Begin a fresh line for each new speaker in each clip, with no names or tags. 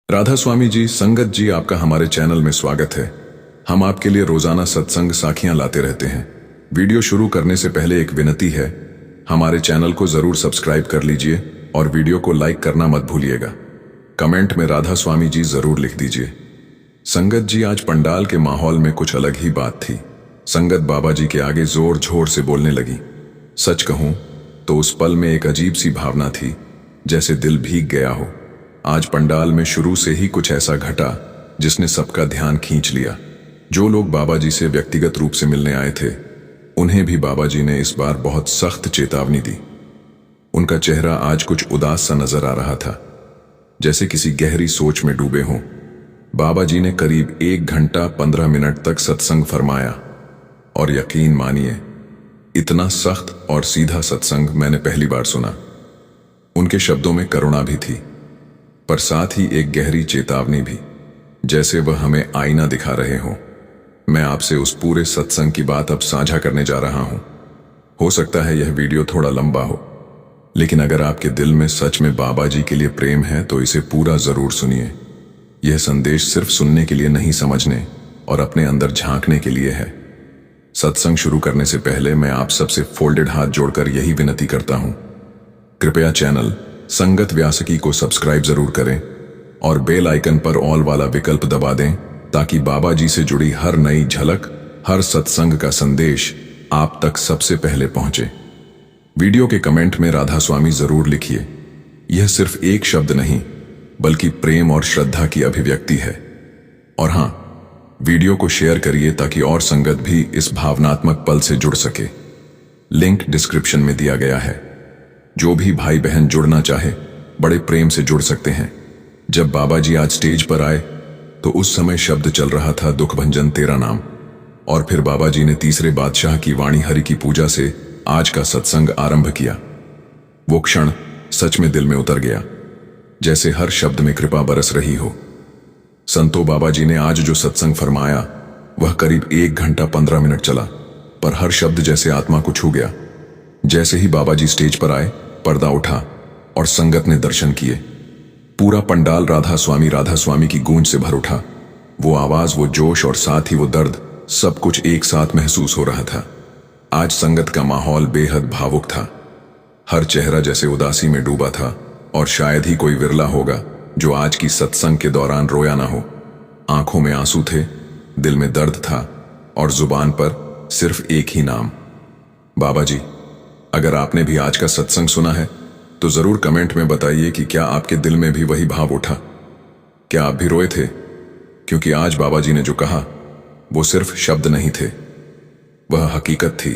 राधा स्वामी जी, संगत जी, आपका हमारे चैनल में स्वागत है। हम आपके लिए रोजाना सत्संग साखियां लाते रहते हैं। वीडियो शुरू करने से पहले एक विनती है, हमारे चैनल को जरूर सब्सक्राइब कर लीजिए और वीडियो को लाइक करना मत भूलिएगा। कमेंट में राधा स्वामी जी जरूर लिख दीजिए। संगत जी, आज पंडाल के माहौल में कुछ अलग ही बात थी। संगत बाबा जी के आगे जोर जोर से बोलने लगी। सच कहूं तो उस पल में एक अजीब सी भावना थी, जैसे दिल भीग गया हो। आज पंडाल में शुरू से ही कुछ ऐसा घटा जिसने सबका ध्यान खींच लिया। जो लोग बाबा जी से व्यक्तिगत रूप से मिलने आए थे, उन्हें भी बाबा जी ने इस बार बहुत सख्त चेतावनी दी। उनका चेहरा आज कुछ उदास सा नजर आ रहा था, जैसे किसी गहरी सोच में डूबे हों। बाबा जी ने करीब 1 घंटा 15 मिनट तक सत्संग फरमाया, और यकीन मानिए, इतना सख्त और सीधा सत्संग मैंने पहली बार सुना। उनके शब्दों में करुणा भी थी, पर साथ ही एक गहरी चेतावनी भी, जैसे वह हमें आईना दिखा रहे हों। मैं आपसे उस पूरे सत्संग की बात अब साझा करने जा रहा हूं। हो सकता है यह वीडियो थोड़ा लंबा हो, लेकिन अगर आपके दिल में सच में बाबा जी के लिए प्रेम है तो इसे पूरा जरूर सुनिए। यह संदेश सिर्फ सुनने के लिए नहीं, समझने और अपने अंदर झांकने के लिए है। सत्संग शुरू करने से पहले मैं आप सबसे फोल्डेड हाथ जोड़कर यही विनती करता हूं, कृपया चैनल संगत व्यासकी को सब्सक्राइब जरूर करें और बेल आइकन पर ऑल वाला विकल्प दबा दें, ताकि बाबा जी से जुड़ी हर नई झलक, हर सत्संग का संदेश आप तक सबसे पहले पहुंचे। वीडियो के कमेंट में राधा स्वामी जरूर लिखिए। यह सिर्फ एक शब्द नहीं, बल्कि प्रेम और श्रद्धा की अभिव्यक्ति है। और हां, वीडियो को शेयर करिए ताकि और संगत भी इस भावनात्मक पल से जुड़ सके। लिंक डिस्क्रिप्शन में दिया गया है। जो भी भाई बहन जुड़ना चाहे, बड़े प्रेम से जुड़ सकते हैं। जब बाबा जी आज स्टेज पर आए तो उस समय शब्द चल रहा था, दुख भंजन तेरा नाम। और फिर बाबा जी ने तीसरे बादशाह की वाणी हरि की पूजा से आज का सत्संग आरंभ किया। वो क्षण सच में दिल में उतर गया, जैसे हर शब्द में कृपा बरस रही हो। संतो, बाबा जी ने आज जो सत्संग फरमाया वह करीब 1 घंटा 15 मिनट चला, पर हर शब्द जैसे आत्मा को छू गया। जैसे ही बाबा जी स्टेज पर आए, पर्दा उठा और संगत ने दर्शन किए। पूरा पंडाल राधा स्वामी की गूंज से भर उठा। वो आवाज, वो जोश और साथ ही वो दर्द, सब कुछ एक साथ महसूस हो रहा था। आज संगत का माहौल बेहद भावुक था। हर चेहरा जैसे उदासी में डूबा था, और शायद ही कोई विरला होगा जो आज की सत्संग के दौरान रोया ना हो। आंखों में आंसू थे, दिल में दर्द था, और जुबान पर सिर्फ एक ही नाम, बाबा जी। अगर आपने भी आज का सत्संग सुना है तो जरूर कमेंट में बताइए कि क्या आपके दिल में भी वही भाव उठा। क्या आप भी रोए थे? क्योंकि आज बाबा जी ने जो कहा वो सिर्फ शब्द नहीं थे, वह हकीकत थी।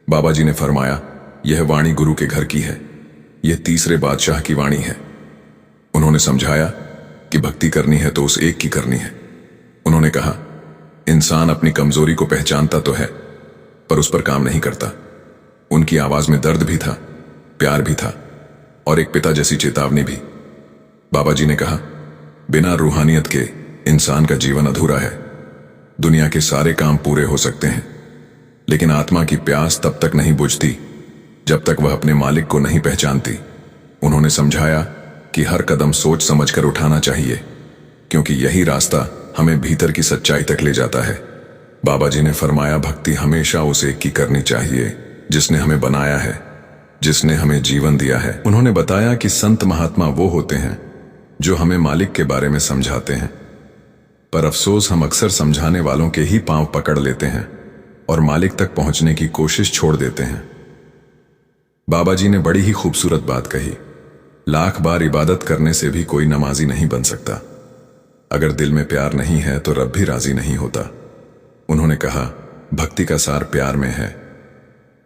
बाबा जी ने फरमाया, यह वाणी गुरु के घर की है, यह तीसरे बादशाह की वाणी है। उन्होंने समझाया कि भक्ति करनी है तो उस एक की करनी है। उन्होंने कहा, इंसान अपनी कमजोरी को पहचानता तो है, पर उस पर काम नहीं करता। उनकी आवाज में दर्द भी था, प्यार भी था, और एक पिता जैसी चेतावनी भी। बाबा जी ने कहा, बिना रूहानियत के इंसान का जीवन अधूरा है। दुनिया के सारे काम पूरे हो सकते हैं, लेकिन आत्मा की प्यास तब तक नहीं बुझती जब तक वह अपने मालिक को नहीं पहचानती। उन्होंने समझाया कि हर कदम सोच समझकर उठाना चाहिए, क्योंकि यही रास्ता हमें भीतर की सच्चाई तक ले जाता है। बाबा जी ने फरमाया, भक्ति हमेशा उस एक की करनी चाहिए जिसने हमें बनाया है, जिसने हमें जीवन दिया है। उन्होंने बताया कि संत महात्मा वो होते हैं जो हमें मालिक के बारे में समझाते हैं, पर अफसोस हम अक्सर समझाने वालों के ही पांव पकड़ लेते हैं और मालिक तक पहुंचने की कोशिश छोड़ देते हैं। बाबा जी ने बड़ी ही खूबसूरत बात कही, लाख बार इबादत करने से भी कोई नमाजी नहीं बन सकता। अगर दिल में प्यार नहीं है तो रब भी राजी नहीं होता। उन्होंने कहा, भक्ति का सार प्यार में है।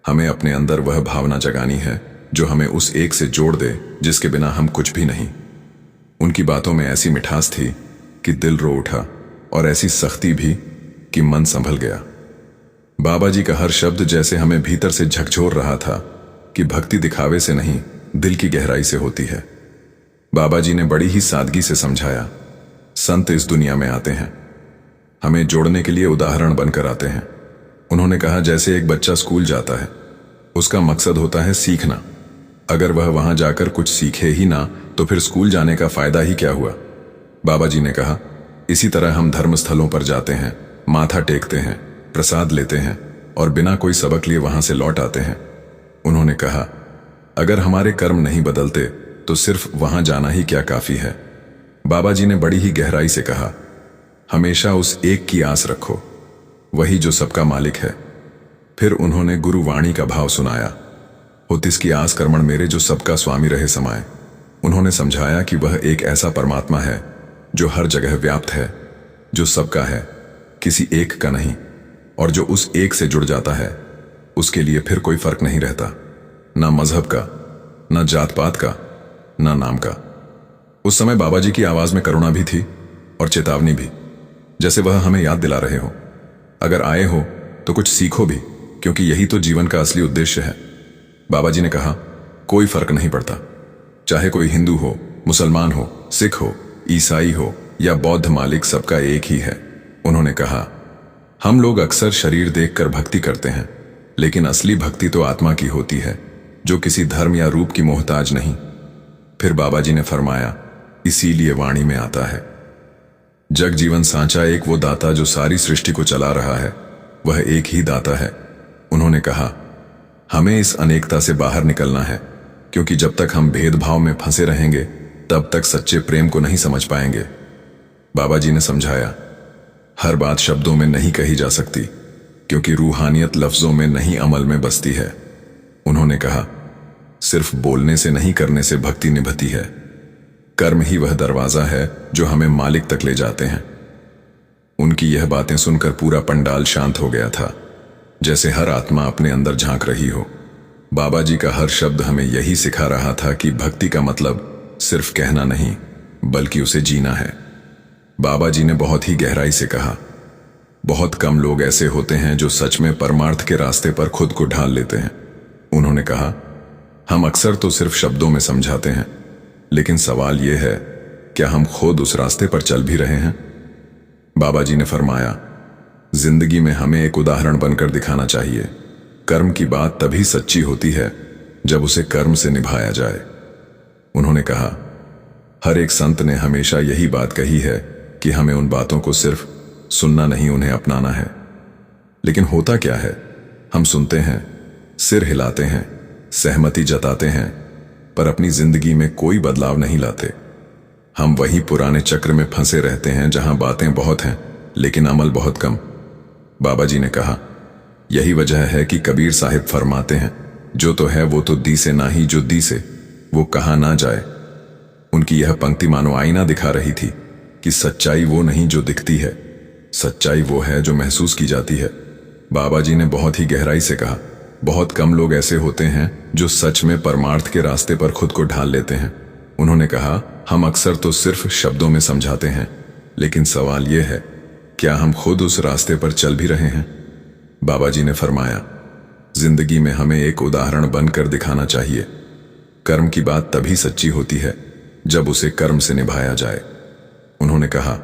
हमें अपने अंदर वह भावना जगानी है जो हमें उस एक से जोड़ दे जिसके बिना हम कुछ भी नहीं। उनकी बातों में ऐसी मिठास थी कि दिल रो उठा, और ऐसी सख्ती भी कि मन संभल गया। बाबा जी का हर शब्द जैसे हमें भीतर से झकझोर रहा था कि भक्ति दिखावे से नहीं, दिल की गहराई से होती है। बाबा जी ने बड़ी ही सादगी से समझाया, संत इस दुनिया में आते हैं, हमें जोड़ने के लिए उदाहरण बनकर आते हैं। उन्होंने कहा, जैसे एक बच्चा स्कूल जाता है, उसका मकसद होता है सीखना। अगर वह वहां जाकर कुछ सीखे ही ना तो फिर स्कूल जाने का फायदा ही क्या हुआ। बाबा जी ने कहा, इसी तरह हम धर्मस्थलों पर जाते हैं, माथा टेकते हैं, प्रसाद लेते हैं और बिना कोई सबक लिए वहां से लौट आते हैं। उन्होंने कहा, अगर हमारे कर्म नहीं बदलते तो सिर्फ वहां जाना ही क्या काफी है। बाबा जी ने बड़ी ही गहराई से कहा, हमेशा उस एक की आस रखो, वही जो सबका मालिक है। फिर उन्होंने गुरुवाणी का भाव सुनाया, हो तिसकी आस कर्मण मेरे जो सबका स्वामी रहे समाए। उन्होंने समझाया कि वह एक ऐसा परमात्मा है जो हर जगह व्याप्त है, जो सबका है, किसी एक का नहीं, और जो उस एक से जुड़ जाता है उसके लिए फिर कोई फर्क नहीं रहता, ना मजहब का, ना जात पात का, ना नाम का। उस समय बाबा जी की आवाज में करुणा भी थी और चेतावनी भी, जैसे वह हमें याद दिला रहे हो, अगर आए हो तो कुछ सीखो भी, क्योंकि यही तो जीवन का असली उद्देश्य है। बाबा जी ने कहा, कोई फर्क नहीं पड़ता, चाहे कोई हिंदू हो, मुसलमान हो, सिख हो, ईसाई हो या बौद्ध, मालिक सबका एक ही है। उन्होंने कहा, हम लोग अक्सर शरीर देखकर भक्ति करते हैं, लेकिन असली भक्ति तो आत्मा की होती है, जो किसी धर्म या रूप की मोहताज नहीं। फिर बाबा जी ने फरमाया, इसीलिए वाणी में आता है, जग जीवन सांचा एक वो दाता जो सारी सृष्टि को चला रहा है, वह एक ही दाता है। उन्होंने कहा, हमें इस अनेकता से बाहर निकलना है, क्योंकि जब तक हम भेदभाव में फंसे रहेंगे तब तक सच्चे प्रेम को नहीं समझ पाएंगे। बाबा जी ने समझाया, हर बात शब्दों में नहीं कही जा सकती, क्योंकि रूहानियत लफ्जों में नहीं अमल में बसती है। उन्होंने कहा, सिर्फ बोलने से नहीं करने से भक्ति निभती है, कर्म ही वह दरवाजा है जो हमें मालिक तक ले जाते हैं। उनकी यह बातें सुनकर पूरा पंडाल शांत हो गया था, जैसे हर आत्मा अपने अंदर झांक रही हो। बाबा जी का हर शब्द हमें यही सिखा रहा था कि भक्ति का मतलब सिर्फ कहना नहीं, बल्कि उसे जीना है। बाबा जी ने बहुत ही गहराई से कहा, बहुत कम लोग ऐसे होते हैं जो सच में परमार्थ के रास्ते पर खुद को ढाल लेते हैं। उन्होंने कहा, हम अक्सर तो सिर्फ शब्दों में समझाते हैं, लेकिन सवाल यह है, क्या हम खुद उस रास्ते पर चल भी रहे हैं? बाबा जी ने फरमाया, जिंदगी में हमें एक उदाहरण बनकर दिखाना चाहिए। कर्म की बात तभी सच्ची होती है जब उसे कर्म से निभाया जाए। उन्होंने कहा, हर एक संत ने हमेशा यही बात कही है कि हमें उन बातों को सिर्फ सुनना नहीं, उन्हें अपनाना है। लेकिन होता क्या है, हम सुनते हैं, सिर हिलाते हैं, सहमति जताते हैं, पर अपनी जिंदगी में कोई बदलाव नहीं लाते। हम वही पुराने चक्र में फंसे रहते हैं जहां बातें बहुत हैं लेकिन अमल बहुत कम। बाबा जी ने कहा, यही वजह है कि कबीर साहिब फरमाते हैं, जो तो है वो तो दी से ना ही, जो दी से वो कहा ना जाए। उनकी यह पंक्ति मानो आईना दिखा रही थी कि सच्चाई वो नहीं जो दिखती है, सच्चाई वो है जो महसूस की जाती है। बाबा जी ने बहुत ही गहराई से कहा, बहुत कम लोग ऐसे होते हैं जो सच में परमार्थ के रास्ते पर खुद को ढाल लेते हैं। उन्होंने कहा, हम अक्सर तो सिर्फ शब्दों में समझाते हैं, लेकिन सवाल यह है, क्या हम खुद उस रास्ते पर चल भी रहे हैं? बाबा जी ने फरमाया, जिंदगी में हमें एक उदाहरण बनकर दिखाना चाहिए। कर्म की बात तभी सच्ची होती है जब उसे कर्म से निभाया जाए। उन्होंने कहा,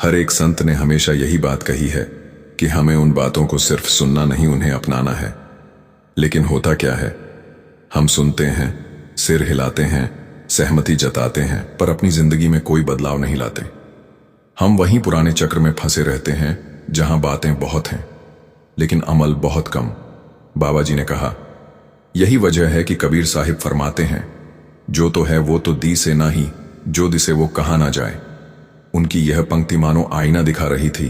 हर एक संत ने हमेशा यही बात कही है कि हमें उन बातों को सिर्फ सुनना नहीं, उन्हें अपनाना है। लेकिन होता क्या है, हम सुनते हैं, सिर हिलाते हैं, सहमति जताते हैं, पर अपनी जिंदगी में कोई बदलाव नहीं लाते। हम वहीं पुराने चक्र में फंसे रहते हैं जहां बातें बहुत हैं लेकिन अमल बहुत कम। बाबा जी ने कहा, यही वजह है कि कबीर साहिब फरमाते हैं, जो तो है वो तो दी से ना ही, जो दिसे वो कहा ना जाए। उनकी यह पंक्ति मानो आईना दिखा रही थी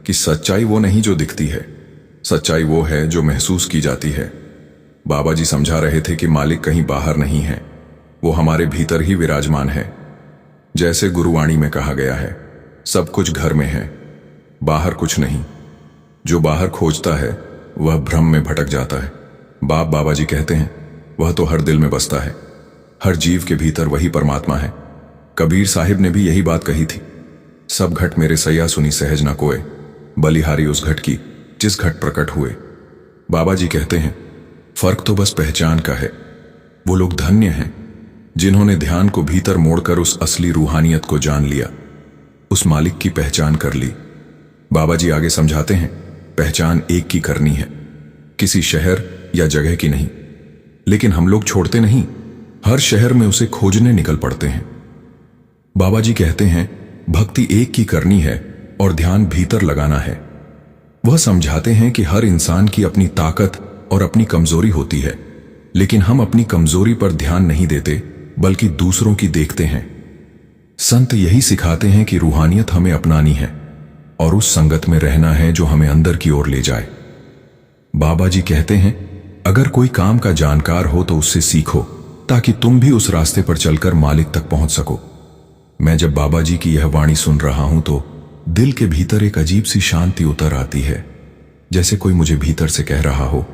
कि सच्चाई वो नहीं जो दिखती है, सच्चाई वो है जो महसूस की जाती है। बाबा जी समझा रहे थे कि मालिक कहीं बाहर नहीं है, वो हमारे भीतर ही विराजमान है। जैसे गुरुवाणी में कहा गया है, सब कुछ घर में है, बाहर कुछ नहीं। जो बाहर खोजता है वह भ्रम में भटक जाता है। बाबा जी कहते हैं, वह तो हर दिल में बसता है, हर जीव के भीतर वही परमात्मा है। कबीर साहिब ने भी यही बात कही थी, सब घट मेरे सैया सुनी सहज न कोय, बलिहारी उस घट की जिस घट प्रकट हुए। बाबा जी कहते हैं, फर्क तो बस पहचान का है। वो लोग धन्य हैं जिन्होंने ध्यान को भीतर मोड़कर उस असली रूहानियत को जान लिया, उस मालिक की पहचान कर ली। बाबा जी आगे समझाते हैं, पहचान एक की करनी है, किसी शहर या जगह की नहीं। लेकिन हम लोग छोड़ते नहीं, हर शहर में उसे खोजने निकल पड़ते हैं। बाबा जी कहते हैं, भक्ति एक की करनी है और ध्यान भीतर लगाना है। वह समझाते हैं कि हर इंसान की अपनी ताकत और अपनी कमजोरी होती है, लेकिन हम अपनी कमजोरी पर ध्यान नहीं देते बल्कि दूसरों की देखते हैं। संत यही सिखाते हैं कि रूहानियत हमें अपनानी है और उस संगत में रहना है जो हमें अंदर की ओर ले जाए। बाबा जी कहते हैं, अगर कोई काम का जानकार हो तो उससे सीखो ताकि तुम भी उस रास्ते पर चलकर मालिक तक पहुंच सको। मैं जब बाबा जी की यह वाणी सुन रहा हूं तो दिल के भीतर एक अजीब सी शांति उतर आती है, जैसे कोई मुझे भीतर से कह रहा हो,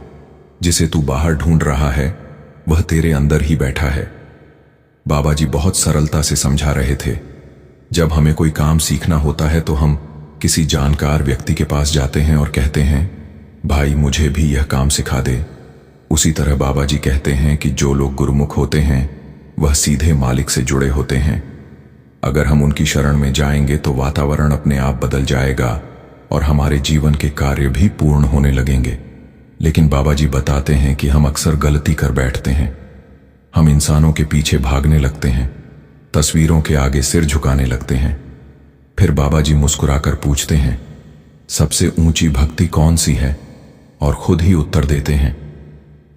जिसे तू बाहर ढूंढ रहा है वह तेरे अंदर ही बैठा है। बाबा जी बहुत सरलता से समझा रहे थे। जब हमें कोई काम सीखना होता है तो हम किसी जानकार व्यक्ति के पास जाते हैं और कहते हैं, भाई मुझे भी यह काम सिखा दे। उसी तरह बाबा जी कहते हैं कि जो लोग गुरुमुख होते हैं वह सीधे मालिक से जुड़े होते हैं। अगर हम उनकी शरण में जाएंगे तो वातावरण अपने आप बदल जाएगा और हमारे जीवन के कार्य भी पूर्ण होने लगेंगे। लेकिन बाबा जी बताते हैं कि हम अक्सर गलती कर बैठते हैं। हम इंसानों के पीछे भागने लगते हैं, तस्वीरों के आगे सिर झुकाने लगते हैं। फिर बाबा जी मुस्कुराकर पूछते हैं, सबसे ऊंची भक्ति कौन सी है? और खुद ही उत्तर देते हैं,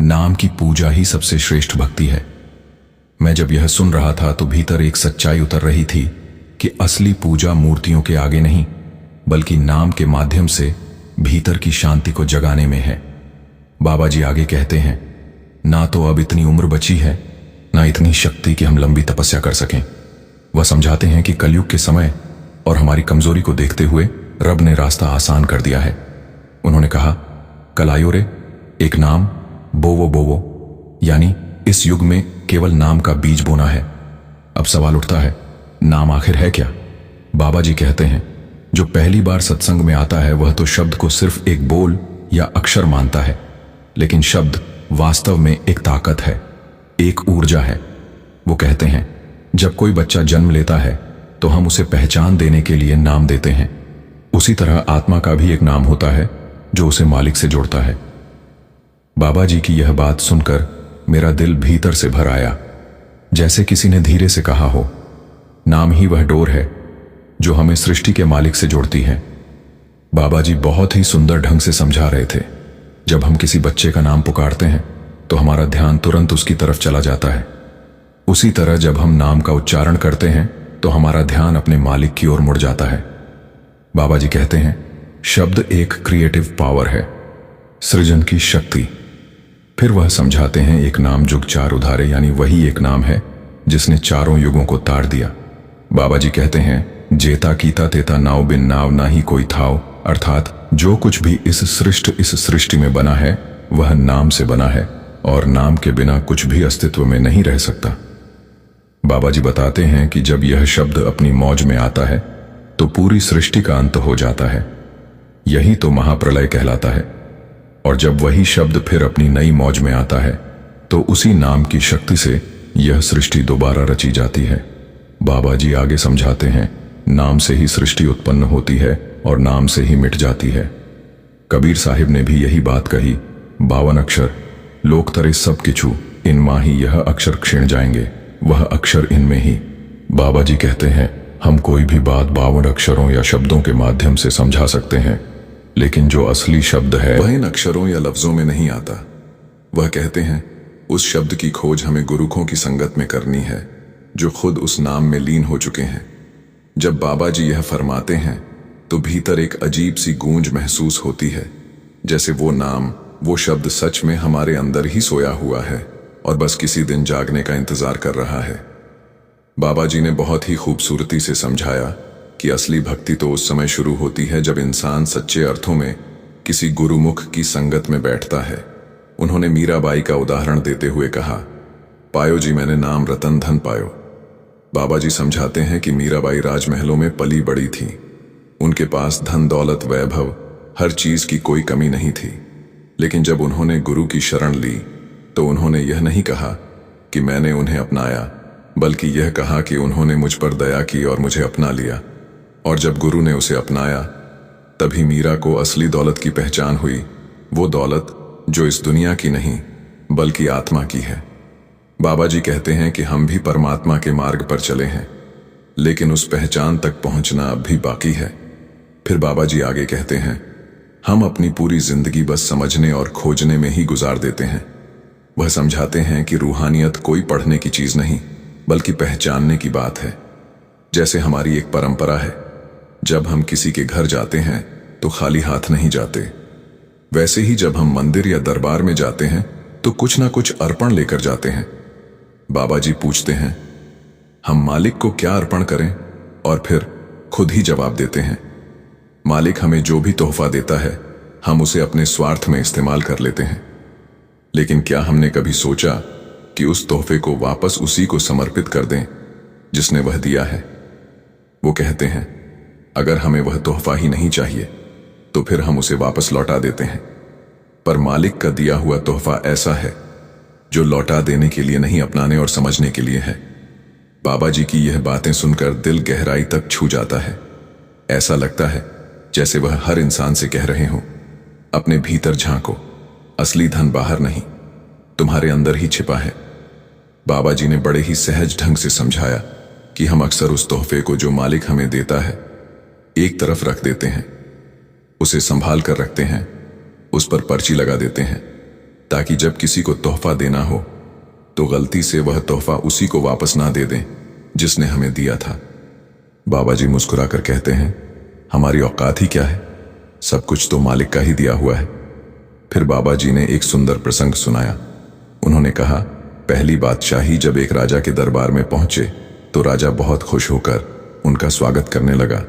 नाम की पूजा ही सबसे श्रेष्ठ भक्ति है। मैं जब यह सुन रहा था तो भीतर एक सच्चाई उतर रही थी कि असली पूजा मूर्तियों के आगे नहीं बल्कि नाम के माध्यम से भीतर की शांति को जगाने में है। बाबा जी आगे कहते हैं, ना तो अब इतनी उम्र बची है, ना इतनी शक्ति कि हम लंबी तपस्या कर सकें। वह समझाते हैं कि कलयुग के समय और हमारी कमजोरी को देखते हुए रब ने रास्ता आसान कर दिया है। उन्होंने कहा, कल आयो रे, एक नाम बोवो बोवो, यानी इस युग में केवल नाम का बीज बोना है। अब सवाल उठता है, नाम आखिर है क्या? बाबा जी कहते हैं, जो पहली बार सत्संग में आता है वह तो शब्द को सिर्फ एक बोल या अक्षर मानता है, लेकिन शब्द वास्तव में एक ताकत है, एक ऊर्जा है। वो कहते हैं, जब कोई बच्चा जन्म लेता है तो हम उसे पहचान देने के लिए नाम देते हैं। उसी तरह आत्मा का भी एक नाम होता है जो उसे मालिक से जोड़ता है। बाबा जी की यह बात सुनकर मेरा दिल भीतर से भर आया, जैसे किसी ने धीरे से कहा हो, नाम ही वह डोर है जो हमें सृष्टि के मालिक से जोड़ती है। बाबा जी बहुत ही सुंदर ढंग से समझा रहे थे। जब हम किसी बच्चे का नाम पुकारते हैं तो हमारा ध्यान तुरंत उसकी तरफ चला जाता है। उसी तरह जब हम नाम का उच्चारण करते हैं तो हमारा ध्यान अपने मालिक की ओर मुड़ जाता है। बाबा जी कहते हैं, शब्द एक क्रिएटिव पावर है, सृजन की शक्ति। फिर वह समझाते हैं, एक नाम जुग चार उधारे, यानी वही एक नाम है जिसने चारों युगों को तार दिया। बाबा जी कहते हैं, जेता कीता तेता नाव बिन नाव ना ही कोई थाव, अर्थात जो कुछ भी इस सृष्टि में बना है वह नाम से बना है और नाम के बिना कुछ भी अस्तित्व में नहीं रह सकता। बाबा जी बताते हैं कि जब यह शब्द अपनी मौज में आता है तो पूरी सृष्टि का अंत हो जाता है। यही तो महाप्रलय कहलाता है। और जब वही शब्द फिर अपनी नई मौज में आता है तो उसी नाम की शक्ति से यह सृष्टि दोबारा रची जाती है। बाबा जी आगे समझाते हैं, नाम से ही सृष्टि उत्पन्न होती है और नाम से ही मिट जाती है। कबीर साहिब ने भी यही बात कही, 52 अक्षर लोक तरे सब किछु, इनमां ही यह अक्षर क्षीण जाएंगे, वह अक्षर इनमें ही। बाबा जी कहते हैं, हम कोई भी बात 52 अक्षरों या शब्दों के माध्यम से समझा सकते हैं, लेकिन जो असली शब्द है वह इन अक्षरों या लफ्जों में नहीं आता। वह कहते हैं, उस शब्द की खोज हमें गुरुखों की संगत में करनी है जो खुद उस नाम में लीन हो चुके हैं। जब बाबा जी यह फरमाते हैं तो भीतर एक अजीब सी गूंज महसूस होती है, जैसे वो नाम, वो शब्द सच में हमारे अंदर ही सोया हुआ है और बस किसी दिन जागने का इंतजार कर रहा है। बाबा जी ने बहुत ही खूबसूरती से समझाया कि असली भक्ति तो उस समय शुरू होती है जब इंसान सच्चे अर्थों में किसी गुरुमुख की संगत में बैठता है। उन्होंने मीराबाई का उदाहरण देते हुए कहा, पायो जी मैंने नाम रतन धन पायो। बाबा जी समझाते हैं कि मीराबाई राजमहलों में पली बड़ी थी। उनके पास धन दौलत वैभव हर चीज की कोई कमी नहीं थी, लेकिन जब उन्होंने गुरु की शरण ली तो उन्होंने यह नहीं कहा कि मैंने उन्हें अपनाया, बल्कि यह कहा कि उन्होंने मुझ पर दया की और मुझे अपना लिया। और जब गुरु ने उसे अपनाया तभी मीरा को असली दौलत की पहचान हुई, वो दौलत जो इस दुनिया की नहीं बल्कि आत्मा की है। बाबा जी कहते हैं कि हम भी परमात्मा के मार्ग पर चले हैं। लेकिन उस पहचान तक पहुंचना अब भी बाकी है। फिर बाबा जी आगे कहते हैं, हम अपनी पूरी जिंदगी बस समझने और खोजने में ही गुजार देते हैं। वह समझाते हैं कि रूहानियत कोई पढ़ने की चीज नहीं, बल्कि पहचानने की बात है। जैसे हमारी एक परंपरा है, जब हम किसी के घर जाते हैं तो खाली हाथ नहीं जाते, वैसे ही जब हम मंदिर या दरबार में जाते हैं तो कुछ ना कुछ अर्पण लेकर जाते हैं। बाबा जी पूछते हैं, हम मालिक को क्या अर्पण करें? और फिर खुद ही जवाब देते हैं, मालिक हमें जो भी तोहफा देता है हम उसे अपने स्वार्थ में इस्तेमाल कर लेते हैं। लेकिन क्या हमने कभी सोचा कि उस तोहफे को वापस उसी को समर्पित कर दें जिसने वह दिया है? वो कहते हैं, अगर हमें वह तोहफा ही नहीं चाहिए तो फिर हम उसे वापस लौटा देते हैं। पर मालिक का दिया हुआ तोहफा ऐसा है जो लौटा देने के लिए नहीं, अपनाने और समझने के लिए है। बाबा जी की यह बातें सुनकर दिल गहराई तक छू जाता है। ऐसा लगता है जैसे वह हर इंसान से कह रहे हों, अपने भीतर झांको, असली धन बाहर नहीं, तुम्हारे अंदर ही छिपा है। बाबा जी ने बड़े ही सहज ढंग से समझाया कि हम अक्सर उस तोहफे को जो मालिक हमें देता है एक तरफ रख देते हैं, उसे संभाल कर रखते हैं, उस पर पर्ची लगा देते हैं, ताकि जब किसी को तोहफा देना हो तो गलती से वह तोहफा उसी को वापस ना दे दें जिसने हमें दिया था। बाबा जी मुस्कुराकर कहते हैं, हमारी औकात ही क्या है, सब कुछ तो मालिक का ही दिया हुआ है। फिर बाबा जी ने एक सुंदर प्रसंग सुनाया। उन्होंने कहा, पहली बादशाही जब एक राजा के दरबार में पहुंचे तो राजा बहुत खुश होकर उनका स्वागत करने लगा।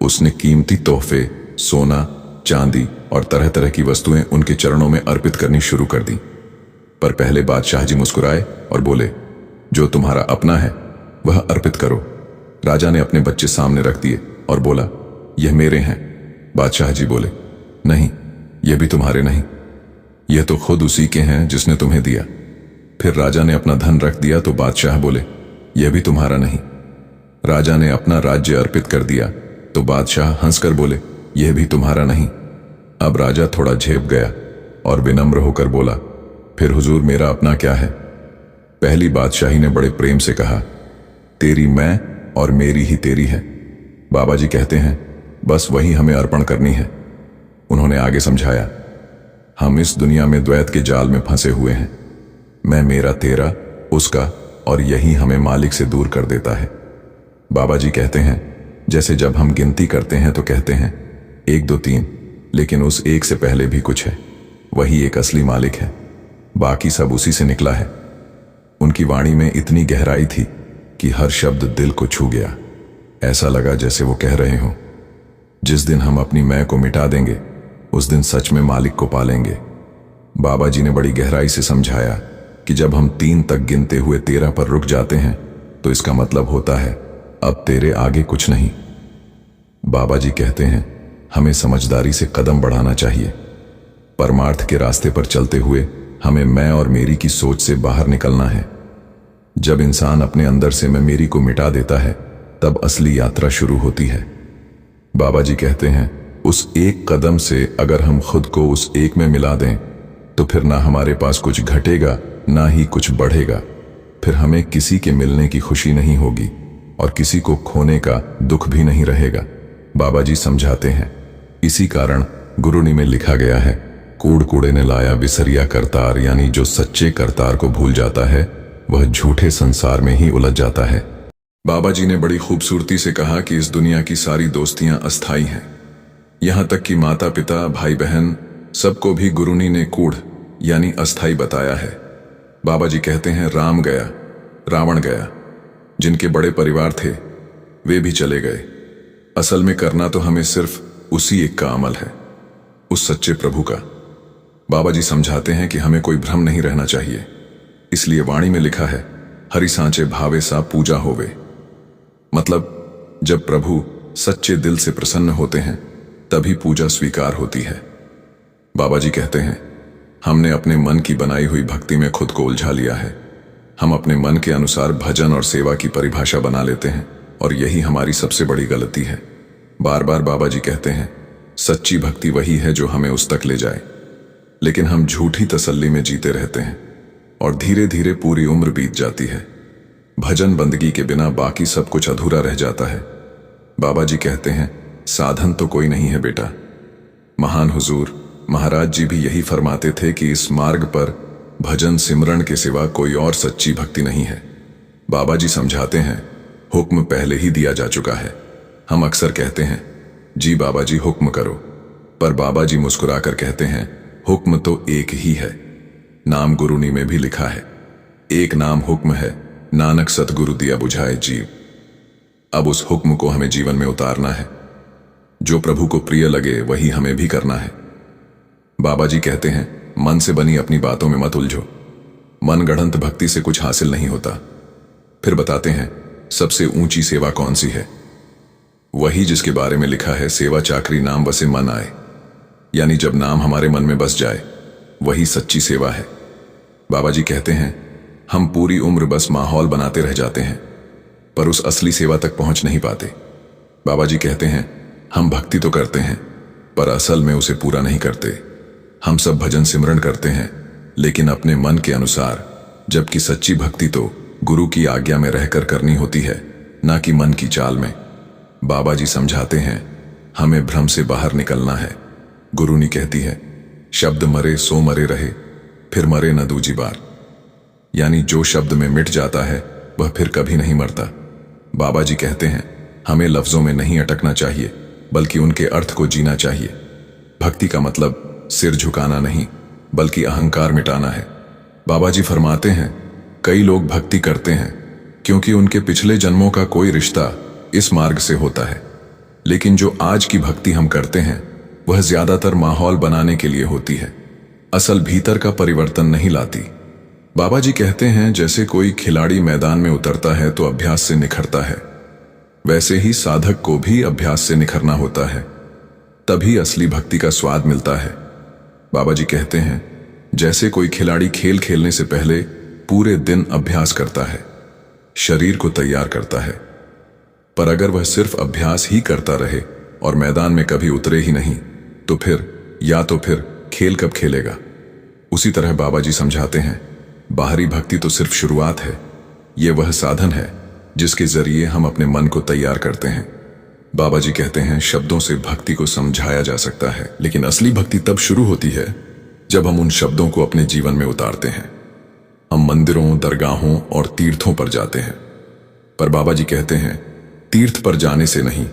उसने कीमती तोहफे, सोना, चांदी और तरह तरह की वस्तुएं उनके चरणों में अर्पित करनी शुरू कर दी। पर पहले बादशाह जी मुस्कुराए और बोले, जो तुम्हारा अपना है वह अर्पित करो। राजा ने अपने बच्चे सामने रख दिए और बोला, यह मेरे हैं। बादशाह जी बोले, नहीं, यह भी तुम्हारे नहीं, यह तो खुद उसी के हैं जिसने तुम्हें दिया। फिर राजा ने अपना धन रख दिया तो बादशाह बोले, यह भी तुम्हारा नहीं। राजा ने अपना राज्य अर्पित कर दिया तो बादशाह हंसकर बोले, यह भी तुम्हारा नहीं। अब राजा थोड़ा झेप गया और विनम्र होकर बोला, फिर हुजूर मेरा अपना क्या है? पहली बादशाही ने बड़े प्रेम से कहा, तेरी मैं और मेरी ही तेरी है। बाबा जी कहते हैं, बस वही हमें अर्पण करनी है। उन्होंने आगे समझाया, हम इस दुनिया में द्वैत के जाल में फंसे हुए हैं, मैं मेरा तेरा उसका, और यही हमें मालिक से दूर कर देता है। बाबा जी कहते हैं, जैसे जब हम गिनती करते हैं तो कहते हैं 1 2 3, लेकिन उस एक से पहले भी कुछ है, वही एक असली मालिक है, बाकी सब उसी से निकला है। उनकी वाणी में इतनी गहराई थी कि हर शब्द दिल को छू गया। ऐसा लगा जैसे वो कह रहे हों, जिस दिन हम अपनी मैं को मिटा देंगे उस दिन सच में मालिक को पालेंगे। बाबा जी ने बड़ी गहराई से समझाया कि जब हम 3 तक गिनते हुए 13 पर रुक जाते हैं तो इसका मतलब होता है अब तेरे आगे कुछ नहीं। बाबा जी कहते हैं, हमें समझदारी से कदम बढ़ाना चाहिए। परमार्थ के रास्ते पर चलते हुए हमें मैं और मेरी की सोच से बाहर निकलना है। जब इंसान अपने अंदर से मैं मेरी को मिटा देता है तब असली यात्रा शुरू होती है। बाबा जी कहते हैं, उस एक कदम से अगर हम खुद को उस एक में मिला दें तो फिर ना हमारे पास कुछ घटेगा ना ही कुछ बढ़ेगा। फिर हमें किसी के मिलने की खुशी नहीं होगी और किसी को खोने का दुख भी नहीं रहेगा। बाबा जी समझाते हैं, इसी कारण गुरुनी में लिखा गया है, कूड़ कूड़े ने लाया बिसरिया करतार, यानी जो सच्चे करतार को भूल जाता है वह झूठे संसार में ही उलझ जाता है। बाबा जी ने बड़ी खूबसूरती से कहा कि इस दुनिया की सारी दोस्तियां अस्थाई हैं, यहां तक कि माता पिता, भाई बहन, सबको भी गुरुनी ने कूड़ यानी अस्थाई बताया है। बाबा जी कहते हैं, राम गया, रावण गया, जिनके बड़े परिवार थे वे भी चले गए। असल में करना तो हमें सिर्फ उसी एक का अमल है, उस सच्चे प्रभु का। बाबा जी समझाते हैं कि हमें कोई भ्रम नहीं रहना चाहिए, इसलिए वाणी में लिखा है, हरि सांचे भावे सा पूजा होवे। मतलब जब प्रभु सच्चे दिल से प्रसन्न होते हैं तभी पूजा स्वीकार होती है। बाबा जी कहते हैं, हमने अपने मन की बनाई हुई भक्ति में खुद को उलझा लिया है। हम अपने मन के अनुसार भजन और सेवा की परिभाषा बना लेते हैं और यही हमारी सबसे बड़ी गलती है। बार बार बाबा जी कहते हैं, सच्ची भक्ति वही है जो हमें उस तक ले जाए, लेकिन हम झूठी तसल्ली में जीते रहते हैं और धीरे धीरे पूरी उम्र बीत जाती है। भजन बंदगी के बिना बाकी सब कुछ अधूरा रह जाता है। बाबा जी कहते हैं, साधन तो कोई नहीं है बेटा। महान हुजूर महाराज जी भी यही फरमाते थे कि इस मार्ग पर भजन सिमरन के सिवा कोई और सच्ची भक्ति नहीं है। बाबा जी समझाते हैं, हुक्म पहले ही दिया जा चुका है। हम अक्सर कहते हैं, जी बाबा जी हुक्म करो, पर बाबा जी मुस्कुराकर कहते हैं, हुक्म तो एक ही है। नाम गुरुनी में भी लिखा है, एक नाम हुक्म है, नानक सतगुरु दिया बुझाए जीव। अब उस हुक्म को हमें जीवन में उतारना है। जो प्रभु को प्रिय लगे वही हमें भी करना है। बाबा जी कहते हैं, मन से बनी अपनी बातों में मत उलझो। मन गढ़ंत भक्ति से कुछ हासिल नहीं होता। फिर बताते हैं, सबसे ऊंची सेवा कौन सी है? वही जिसके बारे में लिखा है, सेवा चाकरी नाम बसे मन आए। यानी जब नाम हमारे मन में बस जाए वही सच्ची सेवा है। बाबा जी कहते हैं, हम पूरी उम्र बस माहौल बनाते रह जाते हैं, पर उस असली सेवा तक पहुंच नहीं पाते। बाबा जी कहते हैं, हम भक्ति तो करते हैं पर असल में उसे पूरा नहीं करते। हम सब भजन सिमरन करते हैं लेकिन अपने मन के अनुसार, जबकि सच्ची भक्ति तो गुरु की आज्ञा में रहकर करनी होती है, ना कि मन की चाल में। बाबा जी समझाते हैं, हमें भ्रम से बाहर निकलना है। गुरुनी कहती है, शब्द मरे सो मरे रहे, फिर मरे न दूजी बार। यानी जो शब्द में मिट जाता है वह फिर कभी नहीं मरता। बाबा जी कहते हैं, हमें लफ्जों में नहीं अटकना चाहिए बल्कि उनके अर्थ को जीना चाहिए। भक्ति का मतलब सिर झुकाना नहीं बल्कि अहंकार मिटाना है। बाबा जी फरमाते हैं, कई लोग भक्ति करते हैं क्योंकि उनके पिछले जन्मों का कोई रिश्ता इस मार्ग से होता है, लेकिन जो आज की भक्ति हम करते हैं वह ज्यादातर माहौल बनाने के लिए होती है, असल भीतर का परिवर्तन नहीं लाती। बाबा जी कहते हैं, जैसे कोई खिलाड़ी मैदान में उतरता है तो अभ्यास से निखरता है, वैसे ही साधक को भी अभ्यास से निखरना होता है, तभी असली भक्ति का स्वाद मिलता है। बाबा जी कहते हैं, जैसे कोई खिलाड़ी खेल खेलने से पहले पूरे दिन अभ्यास करता है, शरीर को तैयार करता है, पर अगर वह सिर्फ अभ्यास ही करता रहे और मैदान में कभी उतरे ही नहीं तो फिर खेल कब खेलेगा। उसी तरह बाबा जी समझाते हैं, बाहरी भक्ति तो सिर्फ शुरुआत है, ये वह साधन है जिसके जरिए हम अपने मन को तैयार करते हैं। बाबा जी कहते हैं, शब्दों से भक्ति को समझाया जा सकता है, लेकिन असली भक्ति तब शुरू होती है जब हम उन शब्दों को अपने जीवन में उतारते हैं। हम मंदिरों, दरगाहों और तीर्थों पर जाते हैं, पर बाबा जी कहते हैं, तीर्थ पर जाने से नहीं,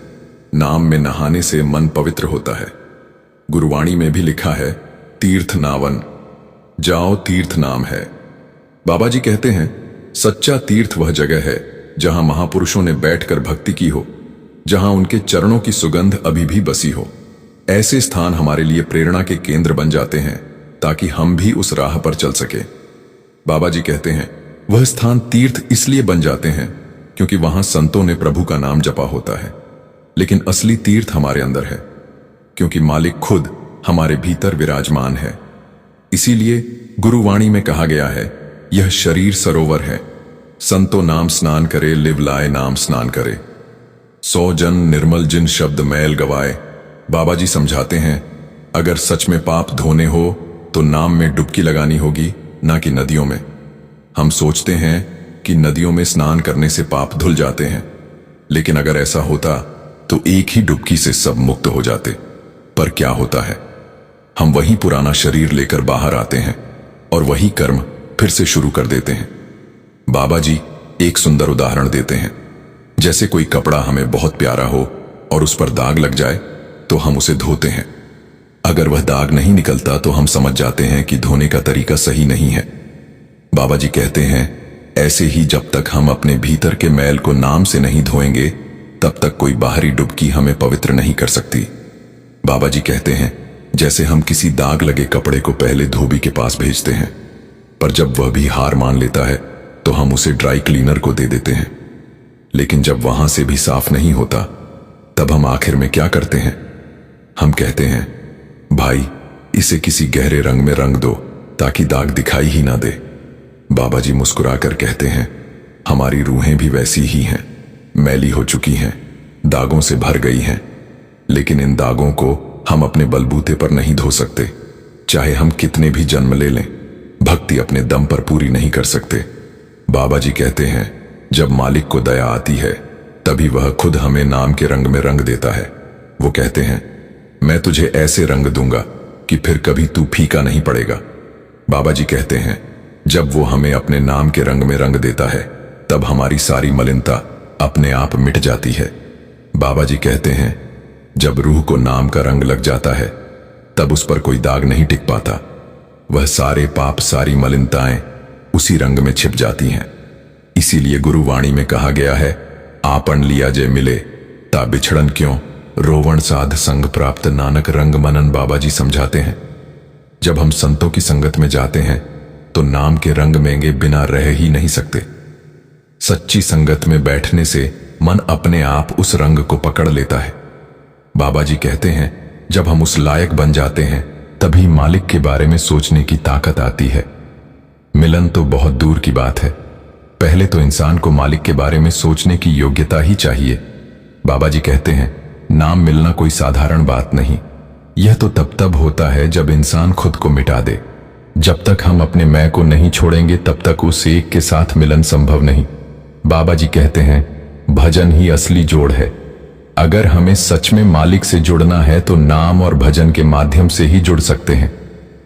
नाम में नहाने से मन पवित्र होता है। गुरुवाणी में भी लिखा है, तीर्थ नावन, जाओ तीर्थ नाम है। बाबा जी कहते हैं, सच्चा तीर्थ वह जगह है जहां महापुरुषों ने बैठकर भक्ति की हो, जहां उनके चरणों की सुगंध अभी भी बसी हो। ऐसे स्थान हमारे लिए प्रेरणा के केंद्र बन जाते हैं ताकि हम भी उस राह पर चल सके। बाबा जी कहते हैं, वह स्थान तीर्थ इसलिए बन जाते हैं क्योंकि वहां संतों ने प्रभु का नाम जपा होता है, लेकिन असली तीर्थ हमारे अंदर है क्योंकि मालिक खुद हमारे भीतर विराजमान है। इसीलिए गुरुवाणी में कहा गया है, यह शरीर सरोवर है, संतो नाम स्नान करे, लिव लाए नाम स्नान करे, 100 जन निर्मल जिन शब्द मैल गवाए। बाबा जी समझाते हैं, अगर सच में पाप धोने हो तो नाम में डुबकी लगानी होगी, ना कि नदियों में। हम सोचते हैं कि नदियों में स्नान करने से पाप धुल जाते हैं, लेकिन अगर ऐसा होता तो एक ही डुबकी से सब मुक्त हो जाते। पर क्या होता है, हम वही पुराना शरीर लेकर बाहर आते हैं और वही कर्म फिर से शुरू कर देते हैं। बाबा जी एक सुंदर उदाहरण देते हैं, जैसे कोई कपड़ा हमें बहुत प्यारा हो और उस पर दाग लग जाए तो हम उसे धोते हैं। अगर वह दाग नहीं निकलता तो हम समझ जाते हैं कि धोने का तरीका सही नहीं है। बाबा जी कहते हैं, ऐसे ही जब तक हम अपने भीतर के मैल को नाम से नहीं धोएंगे तब तक कोई बाहरी डुबकी हमें पवित्र नहीं कर सकती। बाबा जी कहते हैं, जैसे हम किसी दाग लगे कपड़े को पहले धोबी के पास भेजते हैं, पर जब वह भी हार मान लेता है तो हम उसे ड्राई क्लीनर को दे देते हैं। लेकिन जब वहां से भी साफ नहीं होता तब हम आखिर में क्या करते हैं, हम कहते हैं, भाई इसे किसी गहरे रंग में रंग दो ताकि दाग दिखाई ही ना दे। बाबा जी मुस्कुराकर कहते हैं, हमारी रूहें भी वैसी ही हैं, मैली हो चुकी हैं, दागों से भर गई हैं, लेकिन इन दागों को हम अपने बलबूते पर नहीं धो सकते। चाहे हम कितने भी जन्म ले लें, भक्ति अपने दम पर पूरी नहीं कर सकते। बाबा जी कहते हैं, जब मालिक को दया आती है तभी वह खुद हमें नाम के रंग में रंग देता है। वो कहते हैं, मैं तुझे ऐसे रंग दूंगा कि फिर कभी तू फीका नहीं पड़ेगा। बाबा जी कहते हैं, जब वो हमें अपने नाम के रंग में रंग देता है तब हमारी सारी मलिनता अपने आप मिट जाती है। बाबा जी कहते हैं, जब रूह को नाम का रंग लग जाता है तब उस पर कोई दाग नहीं टिक पाता। वह सारे पाप, सारी मलिनताएं उसी रंग में छिप जाती हैं। इसीलिए गुरुवाणी में कहा गया है, आपन लिया जे मिले ता बिछड़न क्यों, रोवण साध संग प्राप्त नानक रंग मनन। बाबा जी समझाते हैं, जब हम संतों की संगत में जाते हैं तो नाम के रंग में बिना रह ही नहीं सकते। सच्ची संगत में बैठने से मन अपने आप उस रंग को पकड़ लेता है। बाबा जी कहते हैं, जब हम उस लायक बन जाते हैं तभी मालिक के बारे में सोचने की ताकत आती है। मिलन तो बहुत दूर की बात है, पहले तो इंसान को मालिक के बारे में सोचने की योग्यता ही चाहिए। बाबा जी कहते हैं, नाम मिलना कोई साधारण बात नहीं। यह तो तब होता है जब इंसान खुद को मिटा दे। जब तक हम अपने मैं को नहीं छोड़ेंगे तब तक उस एक के साथ मिलन संभव नहीं। बाबा जी कहते हैं, भजन ही असली जोड़ है। अगर हमें सच में मालिक से जुड़ना है तो नाम और भजन के माध्यम से ही जुड़ सकते हैं।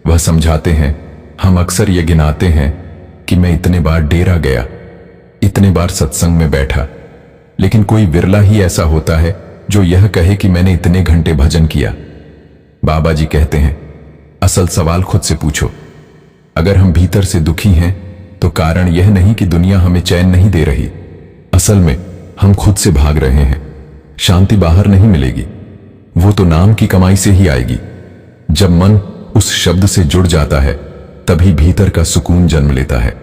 वह समझाते हैं, हम अक्सर ये गिनाते हैं कि मैं इतने बार डेरा गया, इतने बार सत्संग में बैठा, लेकिन कोई विरला ही ऐसा होता है जो यह कहे कि मैंने इतने घंटे भजन किया। बाबा जी कहते हैं, असल सवाल खुद से पूछो। अगर हम भीतर से दुखी हैं तो कारण यह नहीं कि दुनिया हमें चैन नहीं दे रही, असल में हम खुद से भाग रहे हैं। शांति बाहर नहीं मिलेगी, वो तो नाम की कमाई से ही आएगी। जब मन उस शब्द से जुड़ जाता है तभी भीतर का सुकून जन्म लेता है।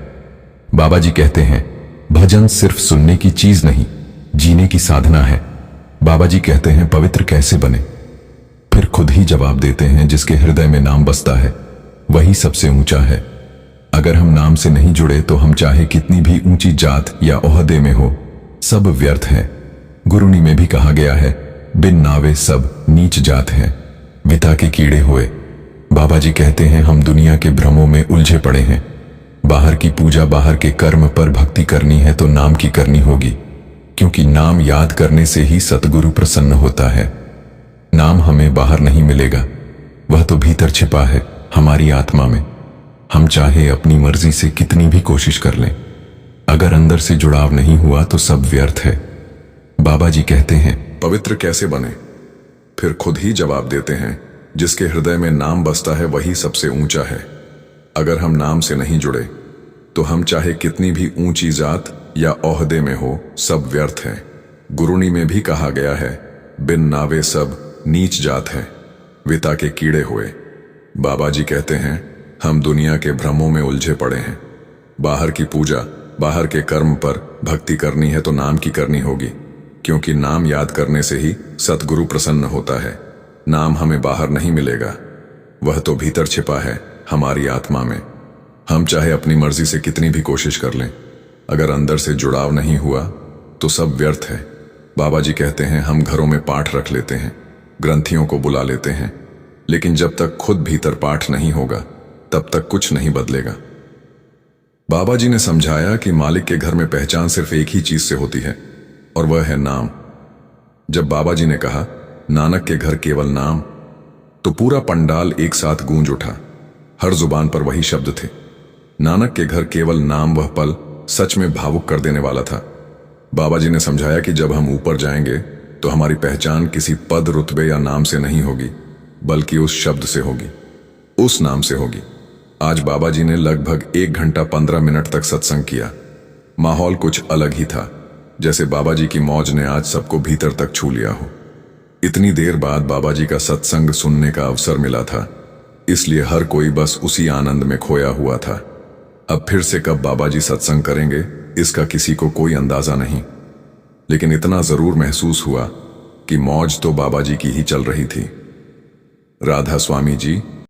बाबा जी कहते हैं, भजन सिर्फ सुनने की चीज नहीं, जीने की साधना है। बाबा जी कहते हैं, पवित्र कैसे बने? फिर खुद ही जवाब देते हैं, जिसके हृदय में नाम बसता है वही सबसे ऊंचा है। अगर हम नाम से नहीं जुड़े तो हम चाहे कितनी भी ऊंची जात या ओहदे में हो, सब व्यर्थ है। गुरुनी में भी कहा गया है, बिन नावे सब नीच जात हैं, विता के कीड़े हुए। बाबा जी कहते हैं, हम दुनिया के भ्रमों में उलझे पड़े हैं। बाहर की पूजा, बाहर के कर्म पर भक्ति करनी है तो नाम की करनी होगी, क्योंकि नाम याद करने से ही सतगुरु प्रसन्न होता है। नाम हमें बाहर नहीं मिलेगा, वह तो भीतर छिपा है हमारी आत्मा में। हम चाहे अपनी मर्जी से कितनी भी कोशिश कर लें, अगर अंदर से जुड़ाव नहीं हुआ तो सब व्यर्थ है। बाबा जी कहते हैं, पवित्र कैसे बने? फिर खुद ही जवाब देते हैं, जिसके हृदय में नाम बसता है वही सबसे ऊंचा है। अगर हम नाम से नहीं जुड़े तो हम चाहे कितनी भी ऊंची जात या ओहदे में हो, सब व्यर्थ है। गुरुनी में भी कहा गया है, बिन नावे सब नीच जात है, विता के कीड़े हुए। बाबा जी कहते हैं, हम दुनिया के भ्रमों में उलझे पड़े हैं। बाहर की पूजा, बाहर के कर्म पर भक्ति करनी है तो नाम की करनी होगी, क्योंकि नाम याद करने से ही सतगुरु प्रसन्न होता है। नाम हमें बाहर नहीं मिलेगा, वह तो भीतर छिपा है हमारी आत्मा में। हम चाहे अपनी मर्जी से कितनी भी कोशिश कर लें, अगर अंदर से जुड़ाव नहीं हुआ तो सब व्यर्थ है। बाबा जी कहते हैं, हम घरों में पाठ रख लेते हैं, ग्रंथियों को बुला लेते हैं, लेकिन जब तक खुद भीतर पाठ नहीं होगा तब तक कुछ नहीं बदलेगा। बाबा जी ने समझाया कि मालिक के घर में पहचान सिर्फ एक ही चीज से होती है और वह है नाम। जब बाबा जी ने कहा, नानक के घर केवल नाम, तो पूरा पंडाल एक साथ गूंज उठा। हर जुबान पर वही शब्द थे। नानक के घर केवल नाम वह पल सच में भावुक कर देने वाला था। बाबा जी ने समझाया कि जब हम ऊपर जाएंगे तो हमारी पहचान किसी पद, रुतबे या नाम से नहीं होगी, बल्कि उस शब्द से होगी, उस नाम से होगी। आज बाबा जी ने लगभग 1 घंटा 15 मिनट तक सत्संग किया। माहौल कुछ अलग ही था, जैसे बाबा जी की मौज ने आज सबको भीतर तक छू लिया हो। इतनी देर बाद बाबा जी का सत्संग सुनने का अवसर मिला था, इसलिए हर कोई बस उसी आनंद में खोया हुआ था। अब फिर से कब बाबा जी सत्संग करेंगे इसका किसी को कोई अंदाजा नहीं, लेकिन इतना जरूर महसूस हुआ कि मौज तो बाबा जी की ही चल रही थी। राधा स्वामी जी।